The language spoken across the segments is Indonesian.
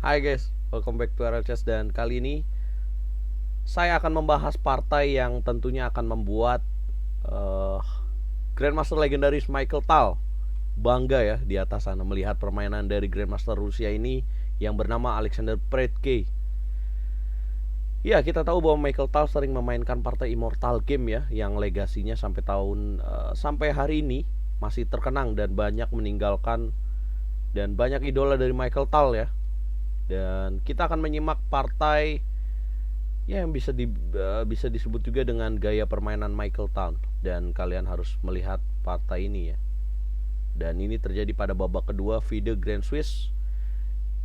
Hai guys, welcome back to RL Chess dan kali ini saya akan membahas partai yang tentunya akan membuat uh, Grandmaster legendaris Michael Tal bangga ya di atas sana melihat permainan dari Grandmaster Rusia ini yang bernama Alexander Predke. Ya, kita tahu bahwa Michael Tal sering memainkan partai Immortal Game ya, yang legasinya sampai hari ini masih terkenang dan banyak meninggalkan dan banyak idola dari Michael Tal ya. Dan kita akan menyimak partai ya yang bisa disebut juga dengan gaya permainan Michael Town, dan kalian harus melihat partai ini ya. Dan ini terjadi pada babak kedua FIDE Grand Swiss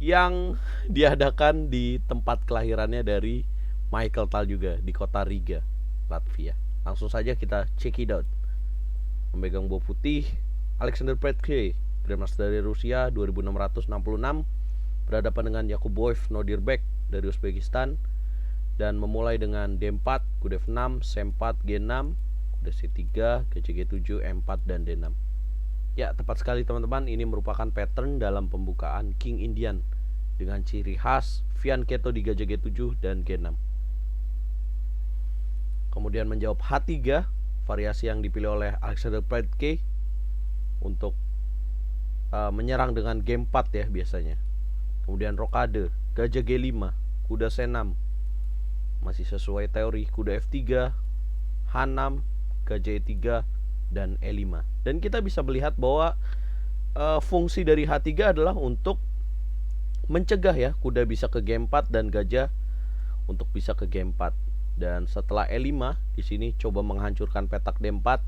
yang diadakan di tempat kelahirannya dari Michael Tal juga, di kota Riga, Latvia. Langsung saja kita check it out. Memegang buah putih, Alexander Predke, Grandmaster dari Rusia 2666, berhadapan dengan Yakuboev Nodirbek dari Uzbekistan, dan memulai dengan D4, kuda F6, C4, G6, kuda C3, gajah G7, E4, dan D6. Ya, tepat sekali teman-teman, ini merupakan pattern dalam pembukaan King Indian dengan ciri khas Fianchetto di gajah G7 dan G6. Kemudian menjawab H3, variasi yang dipilih oleh Alexander Predke untuk menyerang dengan G4 ya biasanya. Kemudian rokade, gajah G5, kuda C6, masih sesuai teori, kuda F3, H6, gajah E3, dan E5. Dan kita bisa melihat bahwa fungsi dari H3 adalah untuk mencegah ya kuda bisa ke G4 dan gajah untuk bisa ke G4. Dan setelah E5 di sini coba menghancurkan petak D4,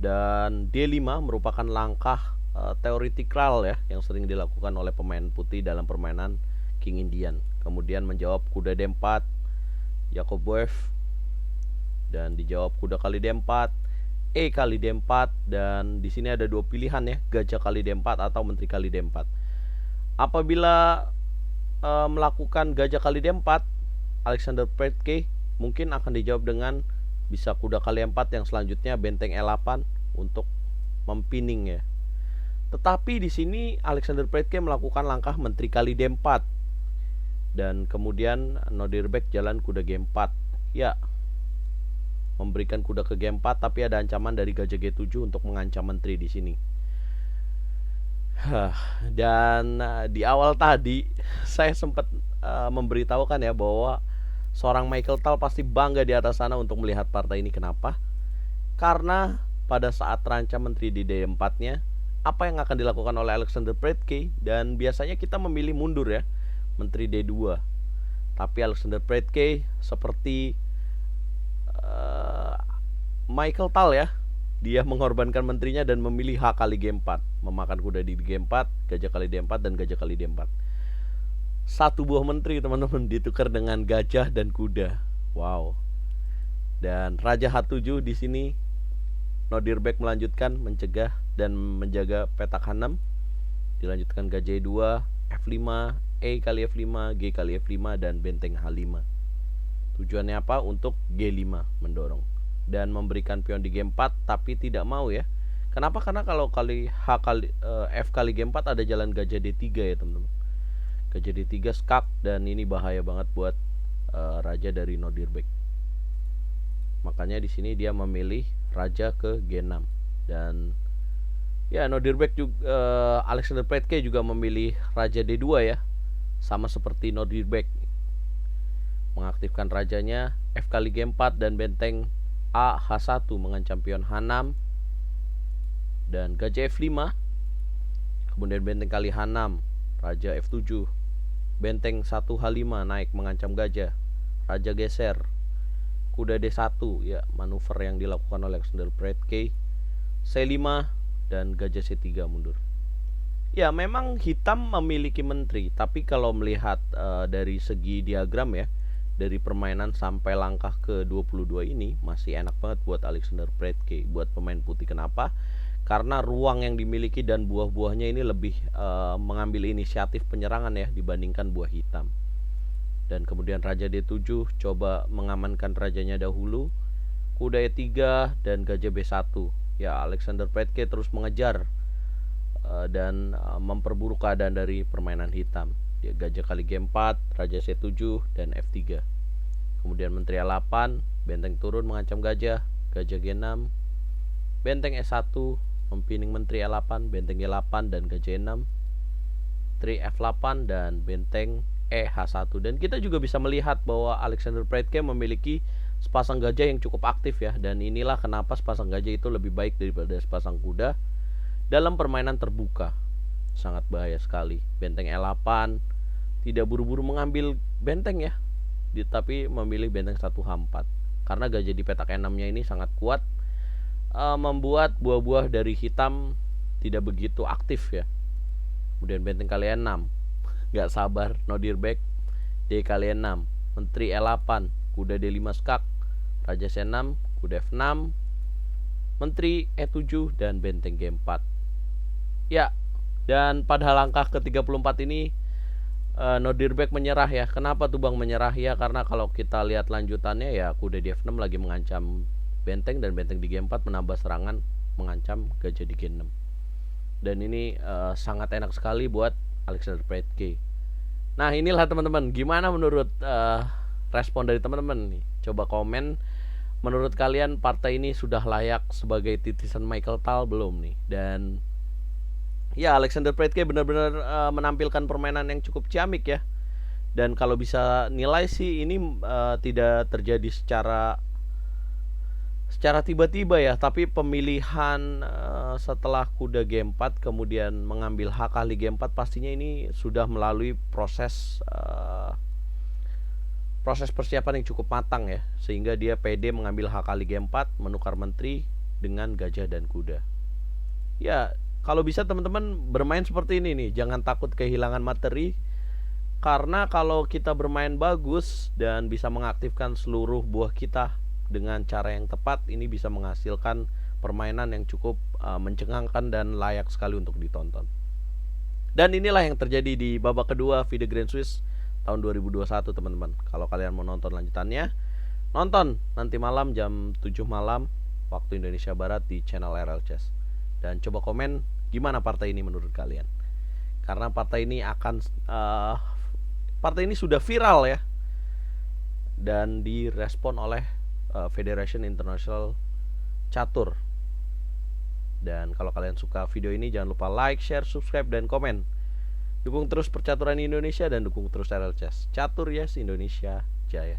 dan D5 merupakan langkah teoretikal ya yang sering dilakukan oleh pemain putih dalam permainan King Indian. Kemudian menjawab kuda D4, Yakuboev, dan dijawab kuda kali D4, E kali D4, dan di sini ada dua pilihan ya, gajah kali D4 atau menteri kali D4. Apabila melakukan gajah kali D4, Alexander Predke mungkin akan dijawab dengan bisa kuda kali 4 yang selanjutnya benteng E8 untuk mempining ya. Tetapi di sini Alexander Predke melakukan langkah menteri kali D4, dan kemudian Nodirbek jalan kuda G4. Ya, memberikan kuda ke G4, tapi ada ancaman dari gajah G7 untuk mengancam menteri di sini. Dan di awal tadi saya sempat memberitahukan ya bahwa seorang Michael Tal pasti bangga di atas sana untuk melihat partai ini. Kenapa? Karena pada saat terancam menteri di D4-nya, apa yang akan dilakukan oleh Alexander Predke, dan biasanya kita memilih mundur ya, menteri D2. Tapi Alexander Predke seperti Michael Tal ya, dia mengorbankan menterinya dan memilih H kali G4, memakan kuda di G4, gajah kali D4, dan gajah kali D4. Satu buah menteri teman-teman ditukar dengan gajah dan kuda. Wow. Dan Raja H7 di sini Nodirbek melanjutkan mencegah dan menjaga petak H6. Dilanjutkan gajah E2, F5, E kali F5, G kali F5, dan benteng H5. Tujuannya apa? Untuk G5 mendorong dan memberikan pion di G4, tapi tidak mau ya. Kenapa? Karena kalau F kali G4 ada jalan gajah D3 ya teman-teman. Gajah D3 skak, dan ini bahaya banget buat raja dari Nodirbek. Makanya di sini dia memilih raja ke G6, dan ya Nodirbek juga Alexander Predke juga memilih raja D2 ya, sama seperti Nodirbek, mengaktifkan rajanya F kali G4 dan benteng A H1 mengancam pion H6 dan gajah F5. Kemudian benteng kali H6, raja F7, benteng 1 H5 naik mengancam gajah, raja geser, kuda D1 ya, manuver yang dilakukan oleh Alexander Predke, C5, dan gajah C3 mundur. Ya, memang hitam memiliki menteri, tapi kalau melihat dari segi diagram ya, dari permainan sampai langkah ke-22 ini masih enak banget buat Alexander Predke, buat pemain putih. Kenapa? Karena ruang yang dimiliki dan buah-buahnya ini lebih mengambil inisiatif penyerangan ya dibandingkan buah hitam. Dan kemudian raja D7 coba mengamankan rajanya dahulu, kuda E3 dan gajah B1. Ya, Alexander Predke terus mengejar dan memperburuk keadaan dari permainan hitam. Dia gajah kali G4, raja C7 dan F3. Kemudian menteri A8, benteng turun mengancam gajah, gajah G6, benteng E1 mempining menteri E8, benteng G8 dan gajah E6, menteri F8 dan benteng EH1. Dan kita juga bisa melihat bahwa Alexander Predke memiliki sepasang gajah yang cukup aktif ya, dan inilah kenapa sepasang gajah itu lebih baik daripada sepasang kuda dalam permainan terbuka. Sangat bahaya sekali. Benteng E8 tidak buru-buru mengambil benteng ya, tapi memilih benteng 1H4 karena gajah di petak E6-nya ini sangat kuat, membuat buah-buah dari hitam tidak begitu aktif ya. Kemudian benteng kali E6, gak sabar, no dear back, D kali E6, menteri E8, kuda D5 skak, raja C6, kuda F6, menteri E7 dan benteng G4. Ya, dan pada langkah ke-34 ini Nordirbeck menyerah ya. Kenapa tuh Bang menyerah? Ya karena kalau kita lihat lanjutannya ya kuda di F6 lagi mengancam benteng, dan benteng di G4 menambah serangan mengancam gajah di G6. Dan ini sangat enak sekali buat Alexander Predke. Nah inilah teman-teman, gimana menurut respon dari teman-teman nih? Coba komen, menurut kalian partai ini sudah layak sebagai titisan Michael Tal belum nih? Dan ya Alexander Predke benar-benar menampilkan permainan yang cukup ciamik ya. Dan kalau bisa nilai sih ini tidak terjadi secara tiba-tiba ya, tapi pemilihan setelah kuda G4 kemudian mengambil hak kali G4 pastinya ini sudah melalui proses persiapan yang cukup matang ya, sehingga dia pede mengambil hak kali G4, menukar menteri dengan gajah dan kuda. Ya, kalau bisa teman-teman bermain seperti ini nih, jangan takut kehilangan materi, karena kalau kita bermain bagus dan bisa mengaktifkan seluruh buah kita dengan cara yang tepat, ini bisa menghasilkan permainan yang cukup mencengangkan dan layak sekali untuk ditonton. Dan inilah yang terjadi di babak kedua FIDE Grand Swiss tahun 2021 teman-teman. Kalau kalian mau nonton lanjutannya, nonton nanti malam jam 7 malam waktu Indonesia Barat di channel RL Chess. Dan coba komen gimana partai ini menurut kalian, karena partai ini sudah viral ya, dan direspon oleh Federation International Catur. Dan kalau kalian suka video ini, jangan lupa like, share, subscribe, dan komen. Dukung terus percaturan Indonesia dan dukung terus RL Chess. Catur yes, Indonesia jaya.